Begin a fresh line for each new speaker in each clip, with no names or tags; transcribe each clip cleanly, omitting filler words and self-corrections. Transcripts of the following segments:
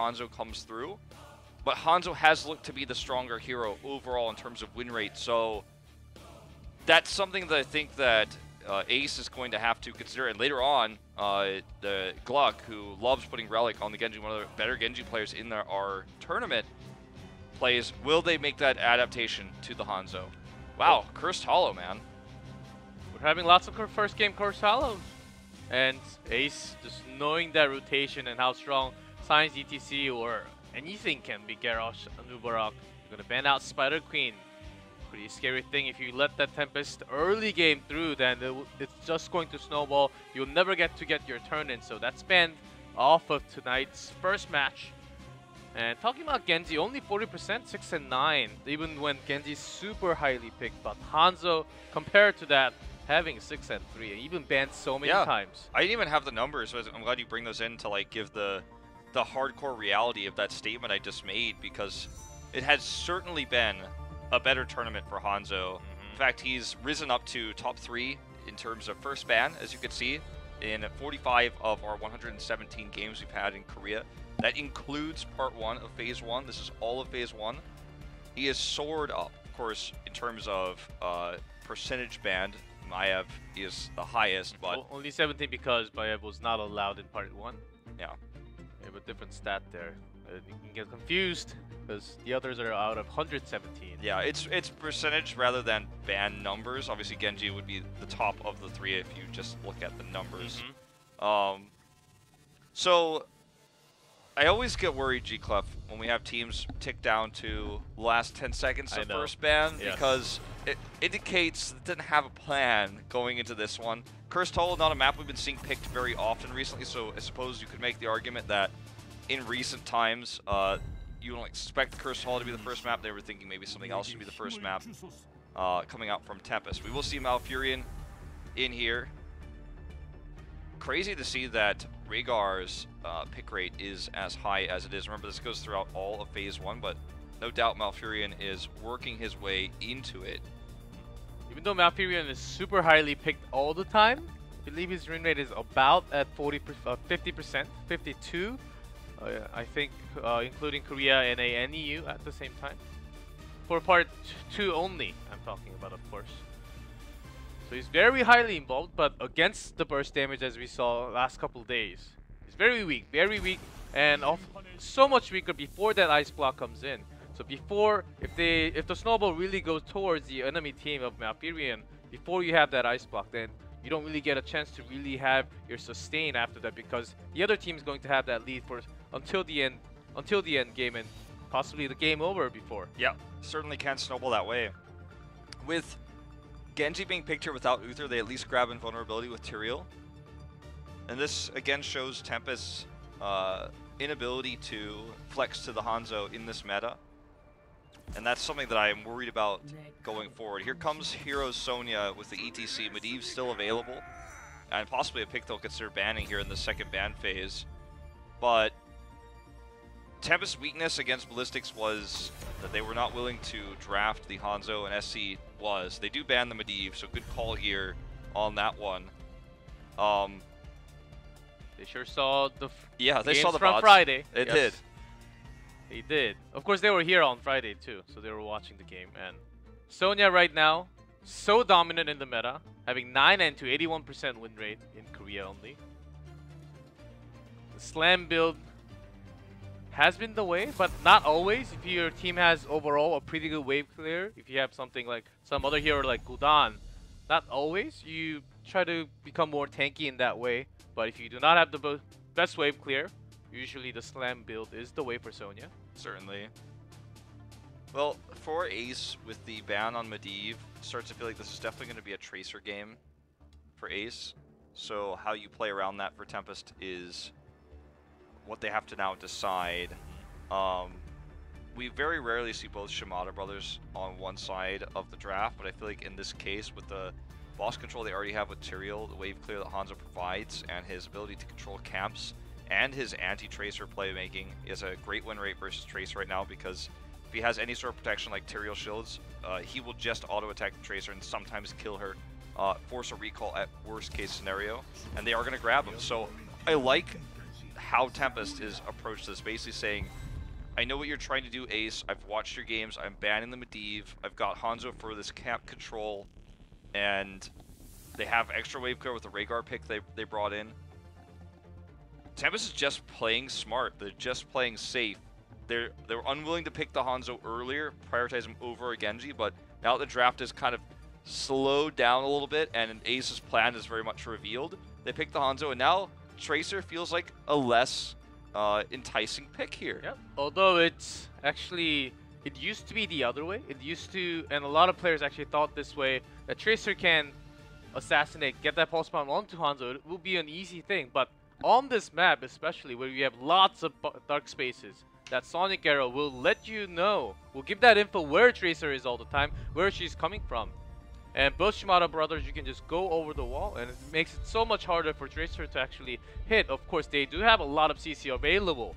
Hanzo comes through. But Hanzo has looked to be the stronger hero overall in terms of win rate, so that's something that I think that Ace is going to have to consider. And later on, the Gluck, who loves putting Relic on the Genji, one of the better Genji players in our tournament, plays. Will they make that adaptation to the Hanzo? Wow, Cursed Hollow, man.
We're having lots of first game Cursed Hollows. And Ace, just knowing that rotation and how strong Science ETC or anything can be Garrosh and Ubarok. You're going to ban out Spider Queen. Pretty scary thing. If you let that Tempest early game through, then it's just going to snowball. You'll never get your turn in. So that's banned off of tonight's first match. And talking about Genji, only 40%, 6 and 9. Even when Genji's super highly picked. But Hanzo, compared to that, having 6 and 3, and even banned so many times.
I didn't even have the numbers, so I'm glad you bring those in to like give the hardcore reality of that statement I just made, because it has certainly been a better tournament for Hanzo. In fact, he's risen up to top 3 in terms of first ban, as you can see, in 45 of our 117 games we've had in Korea. That includes part 1 of phase 1. This is all of phase 1. He has soared up, of course, in terms of percentage banned. Maiev is the highest, but
only 17 because Maiev was not allowed in part 1.
Yeah.
We have a different stat there. You can get confused because the others are out of 117.
Yeah, it's percentage rather than ban numbers. Obviously, Genji would be the top of the 3 if you just look at the numbers. So I always get worried, G-Clef, when we have teams tick down to the last 10 seconds of first ban, because it indicates it didn't have a plan going into this one. Cursed Hollow, not a map we've been seeing picked very often recently, so I suppose you could make the argument that in recent times, you don't expect Cursed Hollow to be the first map. They were thinking maybe something else should be the first map coming out from Tempest. We will see Malfurion in here. Crazy to see that Rhaegar's pick rate is as high as it is. Remember, this goes throughout all of phase 1, but no doubt Malfurion is working his way into it.
Even though Malfurion is super highly picked all the time, I believe his win rate is about at 50%, 52. I think, including Korea and NEU at the same time. For part 2 only, I'm talking about, of course. So he's very highly involved, but against the burst damage as we saw last couple days, he's very weak, and so much weaker before that ice block comes in. So before, if the snowball really goes towards the enemy team of Malfurion, before you have that ice block, then you don't really get a chance to really have your sustain after that, because the other team is going to have that lead for until the end game and possibly the game over before.
Yeah, certainly can snowball that way. With Genji being picked here without Uther, they at least grab invulnerability with Tyrael. And this again shows Tempest's inability to flex to the Hanzo in this meta. And that's something that I am worried about going forward. Here comes Hero Sonya with the ETC. Medivh's still available. And possibly a pick they'll consider banning here in the second ban phase. But Tempest's weakness against Ballistics was that they were not willing to draft the Hanzo, and SC was. They do ban the Medivh, so good call here on that one.
They sure saw the
they saw the
from
VODs.
Friday.
They did.
They did. Of course, they were here on Friday too, so they were watching the game. And Sonya right now, so dominant in the meta, having 9 and 2, 81% win rate in Korea only. The slam build has been the way, but not always. If your team has overall a pretty good wave clear, if you have something like some other hero like Gudan, not always. You try to become more tanky in that way. But if you do not have the best wave clear, usually the slam build is the way for Sonya.
Certainly. Well, for Ace, with the ban on Medivh, starts to feel like this is definitely going to be a Tracer game for Ace. So how you play around that for Tempest is what they have to now decide. We very rarely see both Shimada brothers on one side of the draft, but I feel like in this case, with the boss control they already have with Tyrael, the wave clear that Hanzo provides, and his ability to control camps, and his anti-Tracer playmaking is a great win rate versus Tracer right now, because if he has any sort of protection like Tyrael shields, he will just auto-attack the Tracer and sometimes kill her, force a recall at worst case scenario, and they are going to grab him. So I like how Tempest is approached this, basically saying, I know what you're trying to do, Ace. I've watched your games. I'm banning the Medivh. I've got Hanzo for this camp control. And they have extra wave clear with the Rhaegar pick they brought in. Tempest is just playing smart. They're just playing safe. They're unwilling to pick the Hanzo earlier, prioritize him over a Genji, but now that the draft is kind of slowed down a little bit and Ace's plan is very much revealed, they pick the Hanzo, and now Tracer feels like a less enticing pick here.
Yep. Although it's actually, it used to be the other way. It used to, and a lot of players actually thought this way, that Tracer can assassinate, get that pulse bomb onto Hanzo. It will be an easy thing, but on this map especially, where you have lots of dark spaces, that Sonic Arrow will let you know, will give that info where Tracer is all the time, where she's coming from. And both Shimada brothers, you can just go over the wall, and it makes it so much harder for Tracer to actually hit. Of course, they do have a lot of CC available.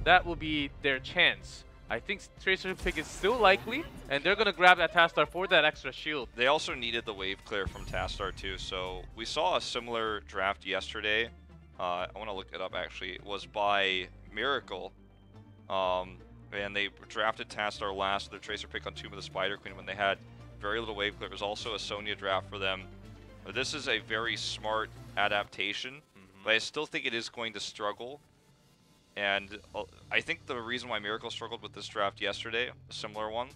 That will be their chance. I think Tracer pick is still likely, and they're going to grab that Tastar for that extra shield.
They also needed the wave clear from Tastar too, so we saw a similar draft yesterday. I want to look it up actually. It was by Miracle. And they drafted Tastar last with their Tracer pick on Tomb of the Spider Queen when they had very little wave clear. It was also a Sonya draft for them. But this is a very smart adaptation, but I still think it is going to struggle. And I think the reason why Miracle struggled with this draft yesterday, a similar one,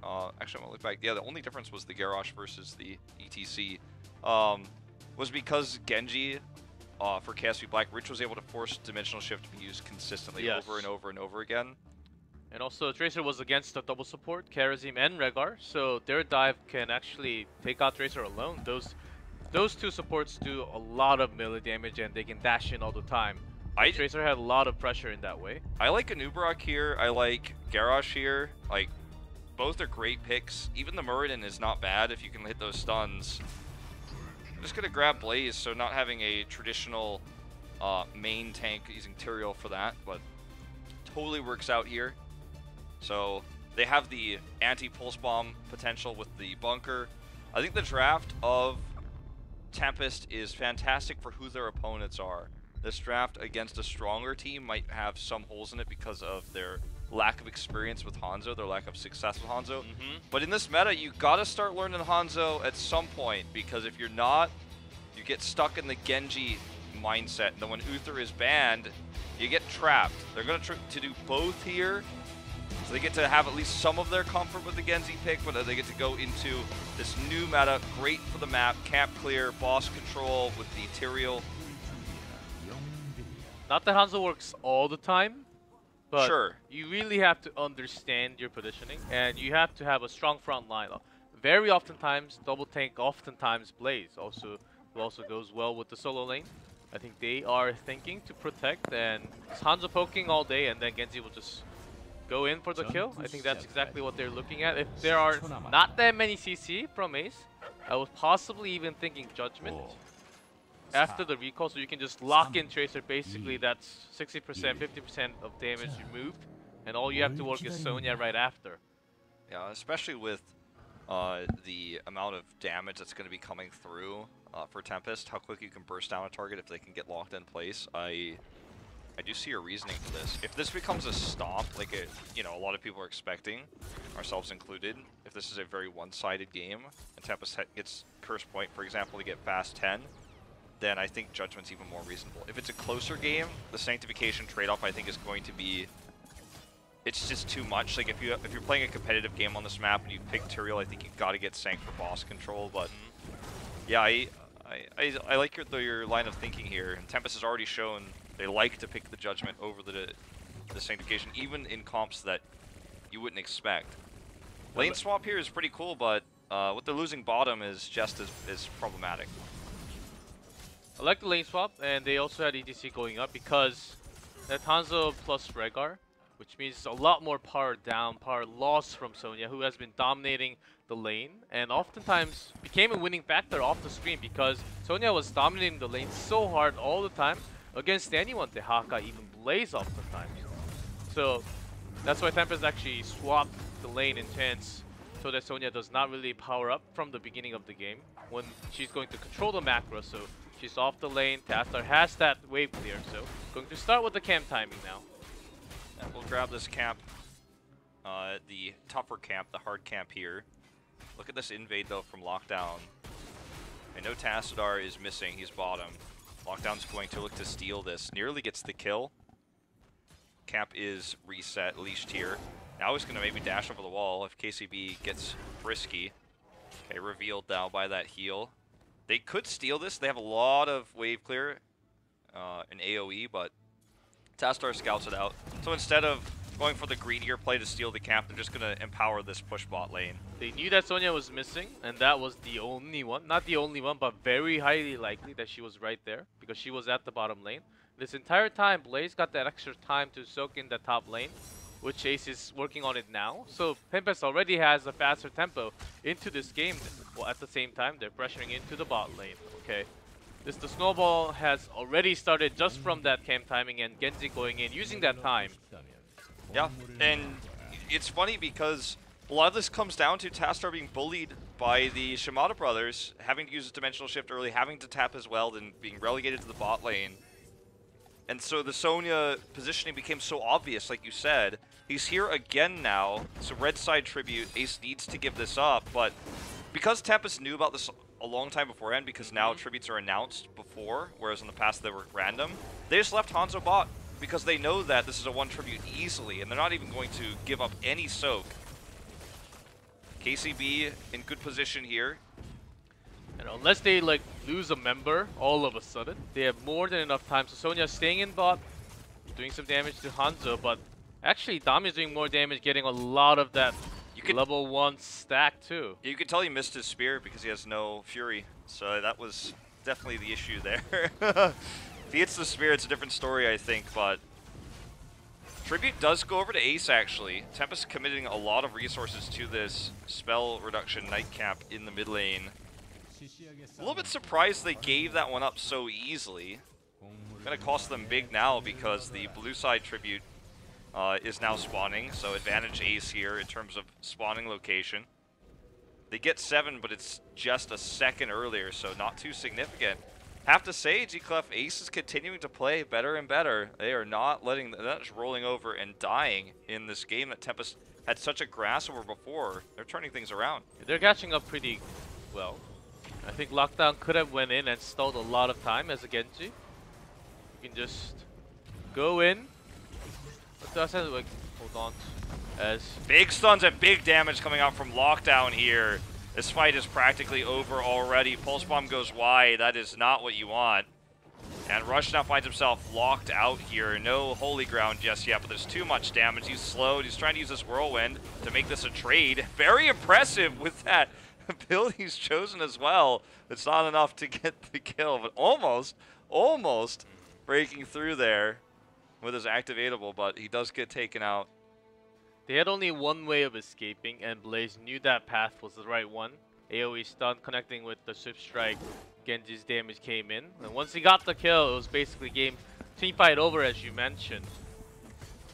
actually I'm gonna look back, yeah, the only difference was the Garrosh versus the ETC, was because Genji, for KSV Black, Rich was able to force Dimensional Shift to be used consistently over and over and over again.
And also, Tracer was against the double support, Karazim and Rhaegar, so their dive can actually take out Tracer alone. Those two supports do a lot of melee damage, and they can dash in all the time. Tracer had a lot of pressure in that way.
I like Anub'arak here, I like Garrosh here, like, both are great picks. Even the Muradin is not bad if you can hit those stuns. I'm just going to grab Blaze, so not having a traditional main tank using Tyrael for that, but totally works out here. So they have the anti-pulse bomb potential with the bunker. I think the draft of Tempest is fantastic for who their opponents are. This draft against a stronger team might have some holes in it because of their lack of experience with Hanzo, their lack of success with Hanzo. But in this meta, you gotta start learning Hanzo at some point, because if you're not, you get stuck in the Genji mindset. And then when Uther is banned, you get trapped. They're gonna try to do both here, so they get to have at least some of their comfort with the Genji pick, but they get to go into this new meta, great for the map, camp clear, boss control with the Tyrael.
Not that Hanzo works all the time, but
sure,
you really have to understand your positioning, and you have to have a strong front line. Very oftentimes, double tank, oftentimes Blaze also goes well with the solo lane. I think they are thinking to protect, and it's Hanzo poking all day, and then Genji will just go in for the kill. I think that's exactly what they're looking at. If there are not that many CC from Ace, I was possibly even thinking Judgment after the recall, so you can just lock in Tracer. Basically, that's 60%, 50% of damage removed, and all you have to work is Sonya right after.
Yeah, especially with the amount of damage that's going to be coming through for Tempest, how quick you can burst down a target if they can get locked in place. I do see a reasoning for this. If this becomes a stomp, like a lot of people are expecting, ourselves included, if this is a very one-sided game, and Tempest gets Curse Point, for example, to get fast 10, then I think Judgment's even more reasonable. If it's a closer game, the Sanctification trade-off I think is going to be, it's just too much. Like if you're playing a competitive game on this map and you pick Tyrael, I think you've got to get Sanct for boss control. But yeah, I like your line of thinking here. And Tempest has already shown they like to pick the Judgment over the Sanctification, even in comps that you wouldn't expect. Lane swap here is pretty cool, but what they're losing bottom is just as problematic.
I like the lane swap, and they also had ETC going up because that Hanzo plus Rhaegar, which means a lot more power down, power loss from Sonya, who has been dominating the lane, and oftentimes became a winning factor off the screen because Sonya was dominating the lane so hard all the time against anyone, Dehaka, even Blaze oftentimes. So that's why Tempest actually swapped the lane in chance so that Sonya does not really power up from the beginning of the game when she's going to control the macro. So She's off the lane. Tastar has that wave clear, so going to start with the camp timing now.
And we'll grab this camp, the tougher camp, the hard camp here. Look at this invade though from Lockdown. I know Tassadar is missing, he's bottom. Lockdown's going to look to steal this, nearly gets the kill. Camp is reset, leashed here. Now he's going to maybe dash over the wall if KCB gets frisky. Okay, revealed now by that heal. They could steal this, they have a lot of wave clear in AoE, but Tassadar scouts it out. So instead of going for the greedier play to steal the camp, they're just going to empower this push bot lane.
They knew that Sonya was missing, and that was the only one. Not the only one, but very highly likely that she was right there, because she was at the bottom lane. This entire time, Blaze got that extra time to soak in the top lane, which Ace is working on it now. So Tempest already has a faster tempo into this game. Well, at the same time, they're pressuring into the bot lane. Okay. The snowball has already started just from that camp timing and Genji going in, using that time.
Yeah, and it's funny because a lot of this comes down to Tassadar being bullied by the Shimada brothers, having to use his dimensional shift early, having to tap as well, then being relegated to the bot lane. And so the Sonya positioning became so obvious, like you said. He's here again now, so red side tribute, Ace needs to give this up, but because Tempest knew about this a long time beforehand, because now tributes are announced before, whereas in the past they were random, they just left Hanzo bot because they know that this is a one tribute easily, and they're not even going to give up any soak. KCB in good position here.
And unless they like lose a member all of a sudden, they have more than enough time. So Sonya staying in bot, doing some damage to Hanzo, but actually Dami is doing more damage, getting a lot of that level 1 stack too.
You could tell he missed his spear because he has no fury, so that was definitely the issue there. If he hits the spear, it's a different story, I think, but tribute does go over to Ace, actually. Tempest committing a lot of resources to this spell reduction nightcap in the mid lane. A little bit surprised they gave that one up so easily. Gonna cost them big now because the blue side tribute is now spawning, so advantage Ace here in terms of spawning location. They get 7, but it's just a second earlier, so not too significant. Have to say, G-Clef, Ace is continuing to play better and better. They are not letting, they're not just rolling over and dying in this game that Tempest had such a grasp over before. They're turning things around.
They're catching up pretty well. I think Lockdown could have went in and stalled a lot of time as a Genji. You can just go in. But that's like, hold on. As
big stuns and big damage coming out from Lockdown here. This fight is practically over already. Pulse Bomb goes wide. That is not what you want. And Rush now finds himself locked out here. No holy ground just yet, but there's too much damage. He's slowed. He's trying to use this Whirlwind to make this a trade. Very impressive with that build he's chosen as well. It's not enough to get the kill, but almost breaking through there with his activatable, but he does get taken out.
They had only one way of escaping, and Blaze knew that path was the right one. AoE stun connecting with the Swift Strike. Genji's damage came in, and once he got the kill, it was basically team fight over, as you mentioned.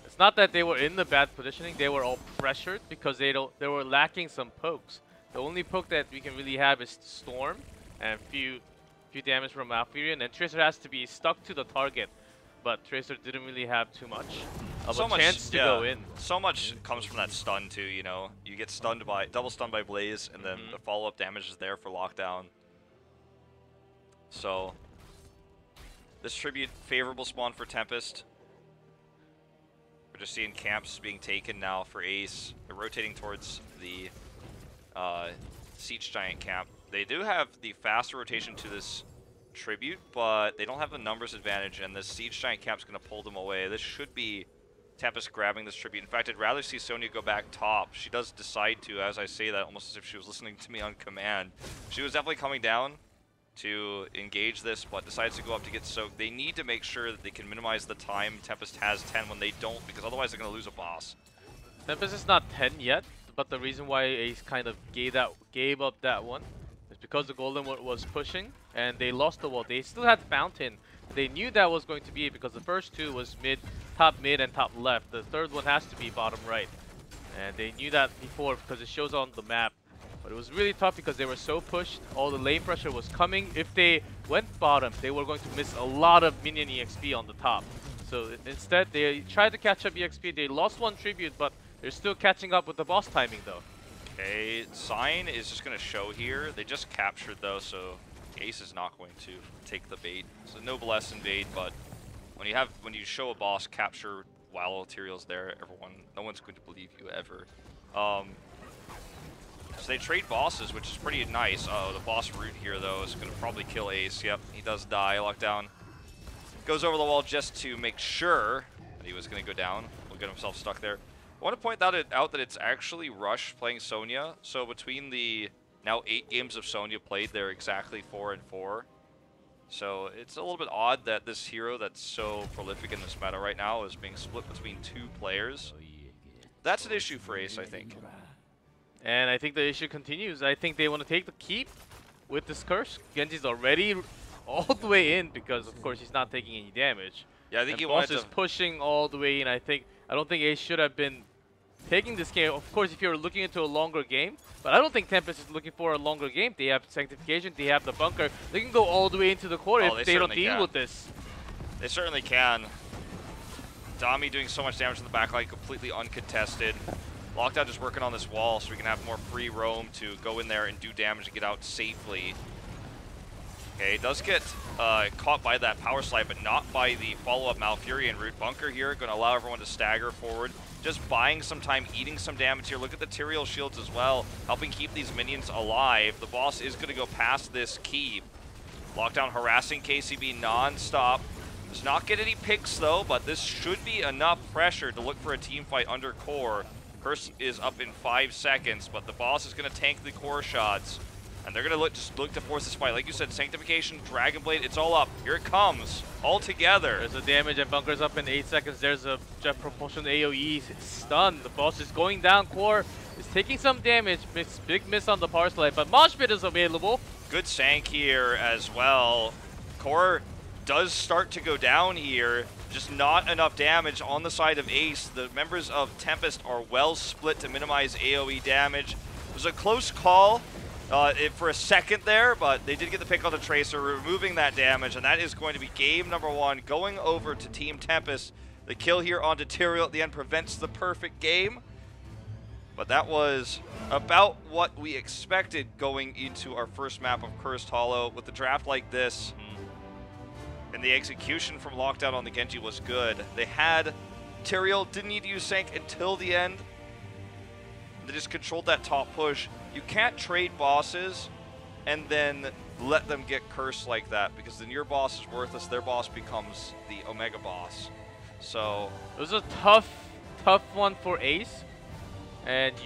It's not that they were in the bad positioning; they were all pressured because they were lacking some pokes. The only poke that we can really have is Storm and few damage from Malfurion, and Tracer has to be stuck to the target. But Tracer didn't really have too much of a chance to go in.
So much comes from that stun too, you know. You get stunned by, double stunned by Blaze, and then the follow-up damage is there for Lockdown. So, this tribute, favorable spawn for Tempest. We're just seeing camps being taken now for Ace. They're rotating towards the Siege Giant camp. They do have the faster rotation to this tribute, but they don't have the numbers advantage, and this Siege Giant camp's going to pull them away. This should be Tempest grabbing this tribute. In fact, I'd rather see Sonya go back top. She does decide to, as I say that, almost as if she was listening to me on command. She was definitely coming down to engage this, but decides to go up to get soaked. They need to make sure that they can minimize the time Tempest has 10 when they don't, because otherwise they're going to lose a boss.
Tempest is not 10 yet, but the reason why Ace kind of gave up that one is because the Golden one was pushing, and they lost the wall. They still had Fountain. They knew that was going to be it because the first two was top mid, and top left. The third one has to be bottom right. And they knew that before because it shows on the map. But it was really tough because they were so pushed. All the lane pressure was coming. If they went bottom, they were going to miss a lot of minion EXP on the top. So instead, they tried to catch up EXP. They lost one tribute, but they're still catching up with the boss timing though.
Okay, Sign is just going to show here. They just captured though, so Ace is not going to take the bait. It's a noblesse invade, but when you show a boss capture while Tyrael's there, no one's going to believe you ever. So they trade bosses, which is pretty nice. Oh, the boss root here though is going to probably kill Ace. Yep, he does die. Lockdown goes over the wall just to make sure that he was going to go down. Will get himself stuck there. I want to point out that it's actually Rush playing Sonya. So between the now 8 games of Sonya played, they're exactly 4-4. So it's a little bit odd that this hero that's so prolific in this meta right now is being split between 2 players. That's an issue for Ace, I think.
And I think the issue continues. I think they want to take the keep with this curse. Genji's already all the way in because, of course, he's not taking any damage.
Yeah, I think
and
he
boss
wanted
is
to
pushing all the way in. I don't think Ace should have been taking this game. Of course, if you're looking into a longer game, but I don't think Tempest is looking for a longer game. They have Sanctification, they have the bunker. They can go all the way into the core if they don't deal with this.
They certainly can. Dami doing so much damage in the backline, completely uncontested. Lockdown just working on this wall so we can have more free roam to go in there and do damage and get out safely. Okay, does get caught by that power slide, but not by the follow-up Malfurion route. Bunker here, going to allow everyone to stagger forward. Just buying some time, eating some damage here. Look at the Tyrael shields as well, helping keep these minions alive. The boss is going to go past this keep. Lockdown harassing KCB non-stop. Does not get any picks though, but this should be enough pressure to look for a team fight under core. Curse is up in 5 seconds, but the boss is going to tank the core shots. And they're going to just look to force this fight. Like you said, Sanctification, Dragon Blade, it's all up. Here it comes, all together.
There's a damage and Bunker's up in 8 seconds. There's a Jet Propulsion AoE. It's stunned. The boss is going down. Core is taking some damage. Big miss on the power slide, but Mosh Pit is available.
Good Sank here as well. Core does start to go down here. Just not enough damage on the side of Ace. The members of Tempest are well split to minimize AoE damage. It was a close call. For a second there, but they did get the pick on the Tracer, removing that damage, and that is going to be game number 1, going over to Team Tempest. The kill here onto Tyrael at the end prevents the perfect game, but that was about what we expected going into our first map of Cursed Hollow. With the draft like this, and the execution from Lockdown on the Genji was good. They had Tyrael, didn't need to use Sank until the end. They just controlled that top push. You can't trade bosses and then let them get cursed like that, because then your boss is worthless, their boss becomes the Omega boss. So
it was a tough one for Ace, and